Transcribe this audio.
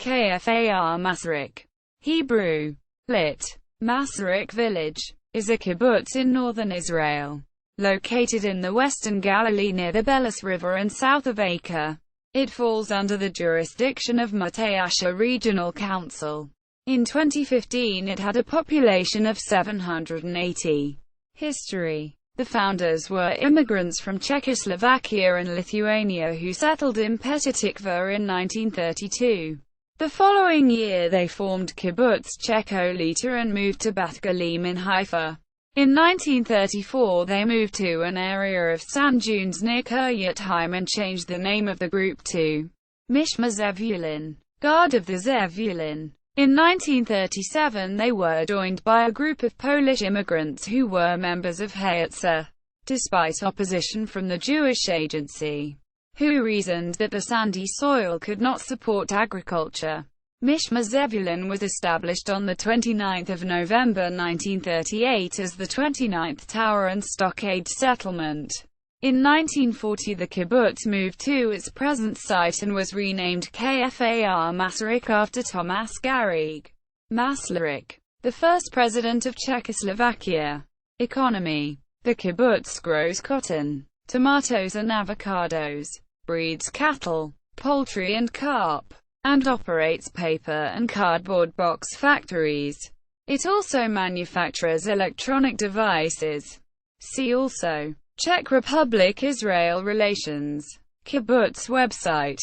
Kfar Masaryk. Hebrew. Lit. Masaryk Village, is a kibbutz in northern Israel, located in the western Galilee near the Belus River and south of Acre. It falls under the jurisdiction of Mateh Asher Regional Council. In 2015 it had a population of 780. History. The founders were immigrants from Czechoslovakia and Lithuania who settled in Petah Tikva in 1932. The following year they formed Kibbutz Checholita and moved to Beth Galim in Haifa. In 1934 they moved to an area of sand dunes near Kiryat Haim and changed the name of the group to Mishma Zevulun, God of the Zevulun. In 1937 they were joined by a group of Polish immigrants who were members of Hayatsa, despite opposition from the Jewish Agency, who reasoned that the sandy soil could not support agriculture. Mishma Zevulun was established on 29 November 1938 as the 29th Tower and Stockade Settlement. In 1940 the kibbutz moved to its present site and was renamed Kfar Masaryk after Thomas Garrig Masaryk, the first president of Czechoslovakia. Economy. The kibbutz grows cotton, tomatoes and avocados, breeds cattle, poultry and carp, and operates paper and cardboard box factories. It also manufactures electronic devices. See also Czech Republic-Israel relations. Kibbutz website.